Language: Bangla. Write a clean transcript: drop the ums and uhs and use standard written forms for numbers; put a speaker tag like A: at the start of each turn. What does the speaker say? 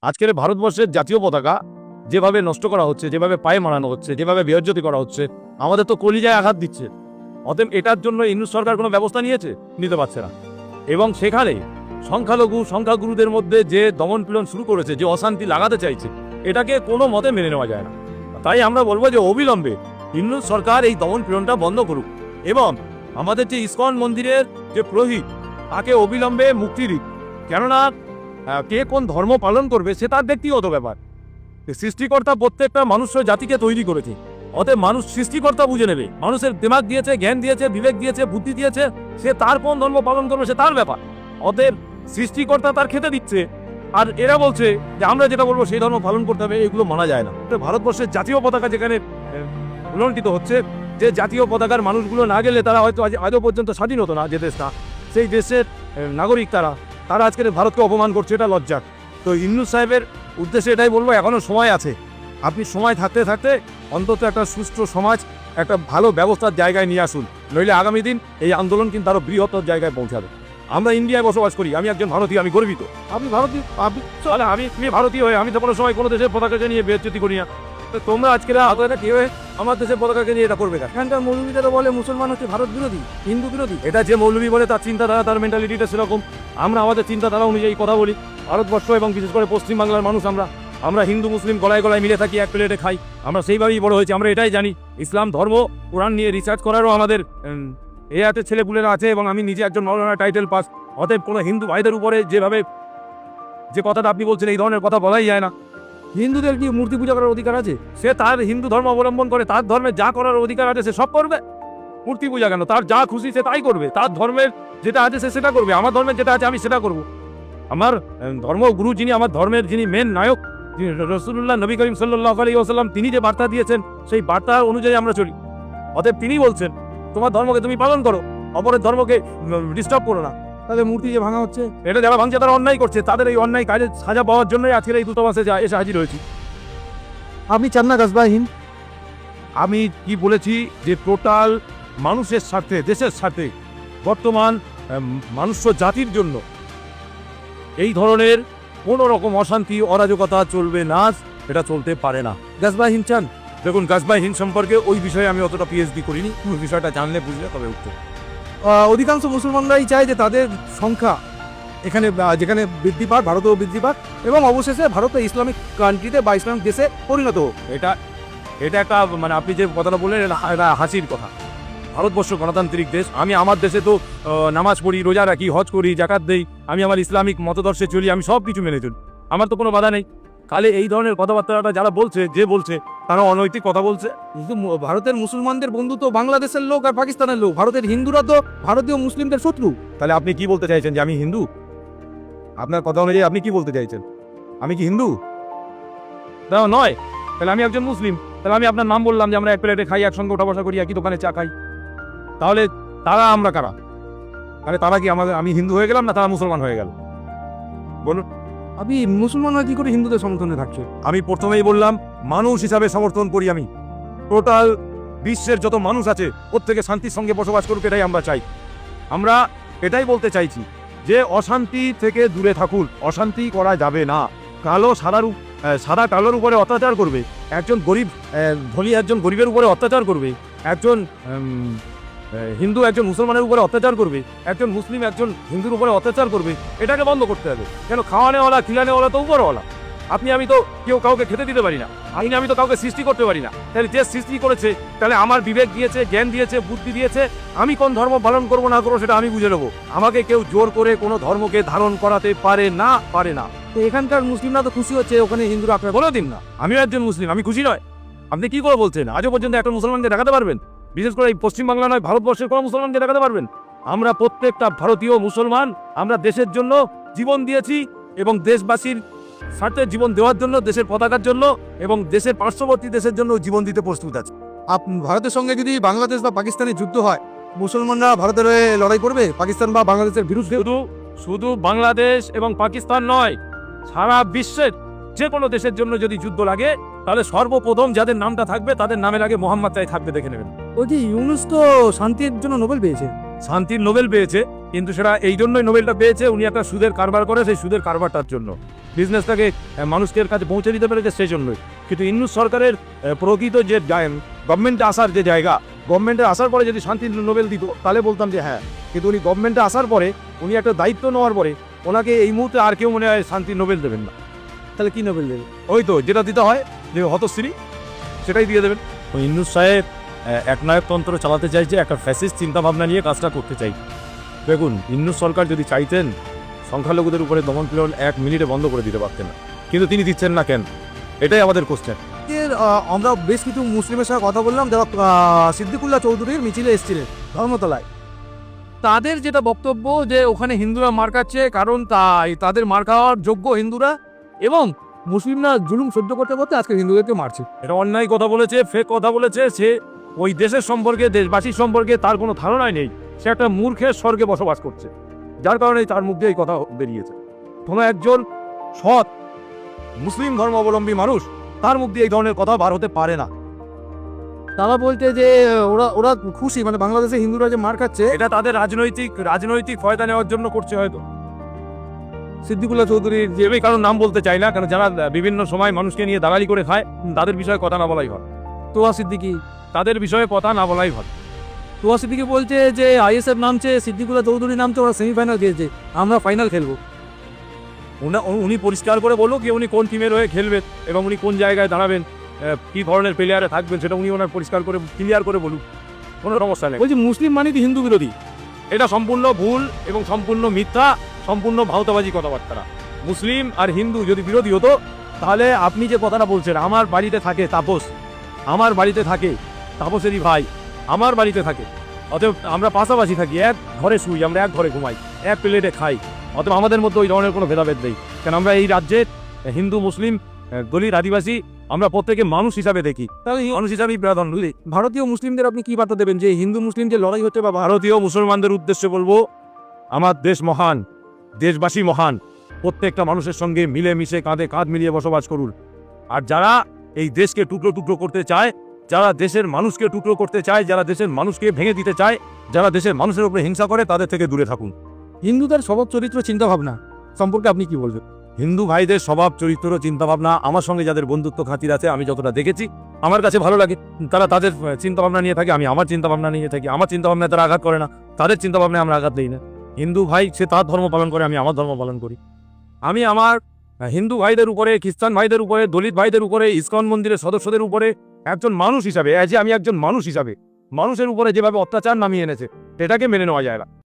A: আজকের ভারতবর্ষের জাতীয় পতাকা যেভাবে নষ্ট করা হচ্ছে, যেভাবে পায়ে মারানো হচ্ছে, যেভাবে বেইজ্জতি করা হচ্ছে, আমাদের তো কলিজায় আঘাত দিচ্ছে। অতএব এটার জন্য ইউনূস সরকার কোনো ব্যবস্থা নিয়েছে? নিতে পারছে না। এবং সেখানে সংখ্যাগুরুদের মধ্যে যে দমন পীড়ন শুরু করেছে, যে অশান্তি লাগাতে চাইছে, এটাকে কোনো মতে মেনে নেওয়া যায় না। তাই আমরা বলবো যে অবিলম্বে ইউনূস সরকার এই দমন পীড়নটা বন্ধ করুক এবং আমাদের যে ইসকন মন্দিরের যে পুরোহিত তাকে অবিলম্বে মুক্তি দিক। কেননা কে কোন ধর্ম পালন করবে সে তার ব্যক্তিগত ব্যাপার। সৃষ্টিকর্তা প্রত্যেকটা মানুষ জাতিকে তৈরি করেছে, অতএব মানুষ সৃষ্টিকর্তা বুঝে নেবে। মানুষের দিমাগ দিয়েছে, জ্ঞান দিয়েছে, বিবেক দিয়েছে, বুদ্ধি দিয়েছে, সে তার কোন ধর্ম পালন করবে সে তার ব্যাপার। অতএব সৃষ্টিকর্তা তার খেতে দিচ্ছে, আর এরা বলছে যে আমরা যেটা বলবো সেই ধর্ম পালন করতে হবে, এগুলো মানা যায় না। ভারতবর্ষের জাতীয় পতাকা যেখানে উল্লঙ্ঘিত হচ্ছে, যে জাতীয় পতাকার মানুষগুলো না গেলে তারা হয়তো আজও পর্যন্ত স্বাধীন হতো না, যে দেশটা, সেই দেশের নাগরিক তারা আজকের ভারতকে অপমান করছে, এটা লজ্জার। তো ইউনূস সাহেবের উদ্দেশ্যে এটাই বলবো, এখনো সময় আছে। আপনি সময় থাকতে থাকতে অন্তত একটা সুষ্ঠু সমাজ, একটা ভালো ব্যবস্থার জায়গায় নিয়ে আসুন, নইলে আগামী দিন এই আন্দোলন কিন্তু আরো বৃহত্তর জায়গায় পৌঁছাবে। আমরা ইন্ডিয়ায় বসবাস করি, আমি একজন ভারতীয়, আমি গর্বিত। আপনি ভারতীয়, আমি ভারতীয় হয়ে আমি তো কোনো সময় কোনো দেশের পতাকাকে নিয়ে বেইজ্জতি করি না। তো তোমরা আজকের আলাদা কি হয়ে আমার দেশের পতাকাকে নিয়ে এটা করবে না? এখানকার মৌলবীরা তো বলে মুসলমান হচ্ছে ভারত বিরোধী, হিন্দু বিরোধী। এটা যে মৌলবী বলে তার চিন্তাধারা, তার মেন্টালিটিটা সেরকম। আমরা আমাদের চিন্তাধারা অনুযায়ী কথা বলি। ভারতবর্ষ এবং বিশেষ করে পশ্চিমবাংলার মানুষ, আমরা হিন্দু মুসলিম গলায় গলায় মিলে থাকি, এক প্লেটে খাই। আমরা সেইভাবেই বড় হয়েছি, আমরা এটাই জানি। ইসলাম ধর্ম কোরআন নিয়ে রিসার্চ করারও আমাদের এ হাতে ছেলেপুলেরা আছে, এবং আমি নিজে একজন মাওলানা টাইটেল পাস। অতএব কোনো হিন্দু ভাইদের উপরে যেভাবে যে কথাটা আপনি বলছেন, এই ধরনের কথা বলাই যায় না। হিন্দুদের কি মূর্তি পূজা করার অধিকার আছে? সে তার হিন্দু ধর্ম অবলম্বন করে, তার ধর্মে যা করার অধিকার আছে সে সব করবে। মূর্তি পূজা কেন? তার যা খুশি সে তাই করবে, তার ধর্মের যেটা আছে সে সেটা করবে। আমার ধর্মের যেটা আছে আমি সেটা করব। আমার ধর্মগুরু যিনি, আমার ধর্মের যিনি মেন নায়ক, রাসূলুল্লাহ নবী করিম সাল্লাল্লাহু আলাইহি ওয়াসাল্লাম, তিনি যে বার্তা দিয়েছেন সেই বার্তা অনুযায়ী আমরা চলি। অতএব তিনি বলছেন তোমার ধর্মকে তুমি পালন করো, অপরের ধর্মকে ডিস্টার্ব করো না। তাদের মূর্তি যে ভাঙা হচ্ছে, এটা যারা ভাঙছে তারা অন্যায় করছে। তাদের এই অন্যায় কাজে সাজা পাওয়ার জন্যই আজকের এই দূতাবাসে এসে হাজির হয়েছি।
B: আপনি চান না গাছবাহীন?
A: আমি কি বলেছি যে টোটাল মানুষের স্বার্থে, দেশের স্বার্থে, বর্তমান মানুষ জাতির জন্য এই ধরনের কোনো রকম অশান্তি অরাজকতা চলবে না, এটা চলতে পারে না।
B: গাছবাহীন চান?
A: দেখুন, গাছবাহীন সম্পর্কে ওই বিষয়ে আমি অতটা পিএইচডি করিনি, বিষয়টা জানলে বুঝলে তবে উত্তর।
B: অধিকাংশ মুসলমানরাই চায় যে তাদের সংখ্যা এখানে যেখানে বৃদ্ধি পাক, ভারতেও বৃদ্ধি পাক, এবং অবশেষে ভারতে ইসলামিক কান্ট্রিতে বা ইসলামিক দেশে পরিণত হোক।
A: এটা একটা মানে আপনি যে কথাটা বললেন এটা হাসির কথা। ভারতবর্ষ গণতান্ত্রিক দেশ, আমি আমার দেশে তো নামাজ পড়ি, রোজা রাখি, হজ করি, জাকাত দেই, আমি আমার ইসলামিক মতদর্শে চলি, আমি সব কিছু মেনে চলি, আমার তো কোনো বাধা নেই। খালি এই ধরনের কথাবার্তাটা যারা বলছে, যে বলছে তারা অনৈতিক কথা বলছে।
B: কিন্তু ভারতের মুসলমানদের বন্ধু তো বাংলাদেশের লোক আর পাকিস্তানের লোক, ভারতের হিন্দুরা তো ভারতীয় মুসলিমদের শত্রু।
A: তাহলে আপনি কি বলতে চাইছেন যে আমি হিন্দু? আপনার কথা অনুযায়ী আপনি কি বলতে চাইছেন? আমি কি হিন্দু? না, নয়। তাহলে আমি একজন মুসলিম। তাহলে আমি আপনার নাম বললাম যে আমরা এক প্লেটে খাই, একসঙ্গে ওঠা বসা করি, একই দোকানে চা খাই। তাহলে তারা আমরা কারা? তাহলে তারা কি আমি হিন্দু হয়ে গেলাম, না তারা মুসলমান হয়ে গেল? বলুন।
B: আপনি মুসলমান হয় কি করে হিন্দুদের সমর্থনে থাকছে?
A: আমি প্রথমেই বললাম মানুষ হিসাবে সমর্থন করি। আমি টোটাল বিশ্বের যত মানুষ আছে প্রত্যেকে শান্তির সঙ্গে বসবাস করুক, এটাই আমরা চাই। আমরা এটাই বলতে চাইছি যে অশান্তি থেকে দূরে থাকুন, অশান্তি করা যাবে না। সাদা কালোর উপরে অত্যাচার করবে, একজন গরিব ধনী একজন গরিবের উপরে অত্যাচার করবে, একজন হিন্দু একজন মুসলমানের উপরে অত্যাচার করবে, একজন মুসলিম একজন হিন্দুর উপরে অত্যাচার করবে, এটাকে বন্ধ করতে হবে। কেন? খাওয়ানেওয়ালা খিলানেওয়ালা তো উপরওয়ালা। আমি তো কেউ কাউকে খেতে দিতে পারি না, আমি তো কাউকে সৃষ্টি করতে পারি না। তাহলে যে সৃষ্টি করেছে, তাহলে আমার বিবেক দিয়েছে, জ্ঞান দিয়েছে, বুদ্ধি দিয়েছে, আমি কোন ধর্ম পালন করবো না করবো সেটা আমি বুঝে নেবো। আমাকে কেউ জোর করে কোনো ধর্মকে ধারণ করাতে পারে না।
B: তো এখানকার মুসলিমরা তো খুশি হচ্ছে, ওখানে হিন্দুরা আপনার
A: বলে দিন না আমিও একজন মুসলিম, আমি খুশি নয়? আপনি কি করে বলছেন? আজও পর্যন্ত একটা মুসলমানকে দেখাতে পারবেন? বিশেষ করে এই পশ্চিমবাংলা নয়, ভারতবর্ষের কোনো মুসলমানকে দেখাতে পারবেন? আমরা প্রত্যেকটা ভারতীয় মুসলমান, আমরা দেশের জন্য জীবন দিয়েছি, এবং দেশবাসীর স্বার্থে জীবন দেওয়ার জন্য, দেশের পতাকার জন্য এবং দেশের পার্শ্ববর্তী দেশের জন্য জীবন দিতে প্রস্তুত আছে।
B: ভারতের সঙ্গে যদি বাংলাদেশ বা পাকিস্তানের যুদ্ধ হয়, মুসলমানরা ভারতের হয়ে লড়াই করবে পাকিস্তান বা বাংলাদেশের বিরুদ্ধে?
A: শুধু বাংলাদেশ এবং পাকিস্তান নয়, সারা বিশ্বের যে কোনো দেশের জন্য যদি যুদ্ধ লাগে, তাহলে সর্বপ্রথম যাদের নামটা থাকবে তাদের নামের আগে মোহাম্মদ তাই থাকবে, দেখে নেবেন।
B: ওই যে ইউনূস তো শান্তির জন্য নোবেল পেয়েছে।
A: শান্তির নোবেল পেয়েছে, কিন্তু সেটা এই জন্যই নোবেলটা পেয়েছে, উনি একটা সুদের কারবার করে, সেই সুদের কারবারটার জন্য। বিজনেসটাকে মানুষের কাছে পৌঁছে দিতে পেরেছে সেই জন্যই। কিন্তু ইউনূস সরকারের প্রকৃত যে গভর্নমেন্টে আসার যে জায়গা, গভর্নমেন্টে আসার পরে যদি শান্তি নোবেল দিত তাহলে বলতাম যে হ্যাঁ, কিন্তু উনি গভর্নমেন্টে আসার পরে উনি একটা দায়িত্ব নেওয়ার পরে ওনাকে এই মুহূর্তে আর কেউ মনে হয় শান্তি নোবেল দেবেন না।
B: তাহলে কি নোবেল দেবে?
A: ওই তো যেটা দিতে হয় যে হতশ্রী, সেটাই দিয়ে দেবেন। তো ইউনূস সাহেব একনায়কতন্ত্র চালাতে চাইছে, একটা ফ্যাসিস্ট চিন্তাভাবনা নিয়ে কাজটা করতে চাই। দেখুন, ইউনূস সরকার যদি চাইতেন সংখ্যালঘুদের উপরে দমন পীড়ন 1 মিনিটে বন্ধ করে দিতে পারতেন না, কিন্তু তিনি দিচ্ছেন না কেন? এটাই আমাদের কোশ্চেন।
B: আমরা বেশ কিছু মুসলিমের সঙ্গে কথা বললাম যারা সিদ্দিকুল্লাহ চৌধুরীর মিছিলে এসেছিলেন ধর্মতলায়। তাদের যেটা বক্তব্য যে ওখানে হিন্দুরা মার খাচ্ছে, কারণ তাদের মার খাওয়ার যোগ্য হিন্দুরা, এবং মুসলিমরা জুলুম সহ্য করতে করতে আজকে হিন্দুদেরকে মারছে।
A: এটা অন্যায় কথা বলেছে, ফেক কথা বলেছে। সে ওই দেশের সম্পর্কে, দেশবাসীর সম্পর্কে তার কোনো ধারণাই নেই। সে একটা মূর্খের স্বর্গে বসবাস করছে, যার কারণে তার মুখ দিয়ে এই কথা বেরিয়েছে। কোনো একজন সৎ মুসলিম ধর্মাবলম্বী মানুষ তার মুখ দিয়ে এই ধরনের কথা বার হতে পারে না।
B: তারা বলতে যে ওরা ওরা খুশি, মানে বাংলাদেশে হিন্দুরা যে মার খাচ্ছে
A: এটা তাদের রাজনৈতিক ফয়দা নেওয়ার জন্য করছে হয়তো।
B: সিদ্দিকুল্লাহ চৌধুরীর
A: যে আমি কারণ নাম বলতে চাই না, কারণ যারা বিভিন্ন সময় মানুষকে নিয়ে দালালি করে খায় তাদের বিষয়ে কথা না বলাই ভালো।
B: তোয়া সিদ্দিকি
A: তাদের বিষয়ে কথা না বলাই ভালো।
B: তোয়া সিদ্দিকি বলছে যে আইএসএফ নামছে, সিদ্দিকুল্লাহ চৌধুরী নামছে, ওরা সেমিফাইনাল খেলছে, আমরা ফাইনাল খেলবো।
A: উনি পরিষ্কার করে বলুক যে উনি কোন টিমের হয়ে খেলবেন এবং উনি কোন জায়গায় দাঁড়াবেন, কি ধরনের প্লেয়ারে থাকবেন, সেটা উনি ওনার পরিষ্কার করে ক্লিয়ার করে বলুক, কোনো সমস্যা নেই।
B: বলছি মুসলিম মানে কি হিন্দু বিরোধী?
A: এটা সম্পূর্ণ ভুল এবং সম্পূর্ণ মিথ্যা, সম্পূর্ণ ভাওতাবাজি কথাবার্তা। মুসলিম আর হিন্দু যদি বিরোধী হতো তাহলে আপনি যে কথাটা বলছেন, আমার বাড়িতে থাকে তাপস, আমার বাড়িতে থাকে তাপসেরই ভাই আমার বাড়িতে থাকে, অতএব আমরা পাশাপাশি থাকি, এক ঘরে শুই, আমরা এক ঘরে ঘুমাই, এক প্লেটে খাই, অতএব আমাদের মধ্যে ওই ধরনের কোনো ভেদাভেদ নেই। কেন আমরা এই রাজ্যে হিন্দু মুসলিম দলিত আদিবাসী আমরা প্রত্যেকে মানুষ হিসাবে দেখি,
B: তাহলে
A: মানুষ হিসাবেই প্রাধান্য দিই।
B: ভারতীয় মুসলিমদের আপনি কি বার্তা দেবেন যে হিন্দু মুসলিম যে লড়াই হচ্ছে, বা
A: ভারতীয় মুসলমানদের উদ্দেশ্যে বলবো, আমার দেশ মহান, দেশবাসী মহান, প্রত্যেকটা মানুষের সঙ্গে মিলেমিশে কাঁধে কাঁধ মিলিয়ে বসবাস করুন। আর যারা এই দেশকে টুকরো টুকরো করতে চায়, যারা দেশের মানুষকে টুকরো করতে চায়, যারা দেশের মানুষকে ভেঙে দিতে চায়, যারা দেশের মানুষের উপরে হিংসা করে, তাদের থেকে দূরে থাকুন।
B: হিন্দুদের স্বভাব চরিত্র চিন্তা ভাবনা সম্পর্কে আপনি কি বলবেন?
A: হিন্দু ভাইদের স্বভাব চরিত্র চিন্তাভাবনা আমার সঙ্গে যাদের বন্ধুত্ব খাতির আছে, আমি যতটা দেখেছি আমার কাছে ভালো লাগে। তারা তাদের চিন্তাভাবনা নিয়ে থাকে, আমি আমার চিন্তাভাবনা নিয়ে থাকি। আমার চিন্তাভাবনায় তারা আঘাত করে না, তাদের চিন্তাভাবনায় আমরা আঘাত দিই না। হিন্দু ভাই সে তার ধর্ম পালন করে, আমি আমার ধর্ম পালন করি। আমি আমার হিন্দু ভাইদের উপরে, খ্রিস্টান ভাইদের উপরে, দলিত ভাইদের উপরে, ইসকন মন্দিরের সদস্যদের উপরে একজন মানুষ হিসাবে, আমি একজন মানুষ হিসাবে মানুষের উপরে যেভাবে অত্যাচার নামিয়ে এনেছে, সেটাকে মেনে নেওয়া যায় না।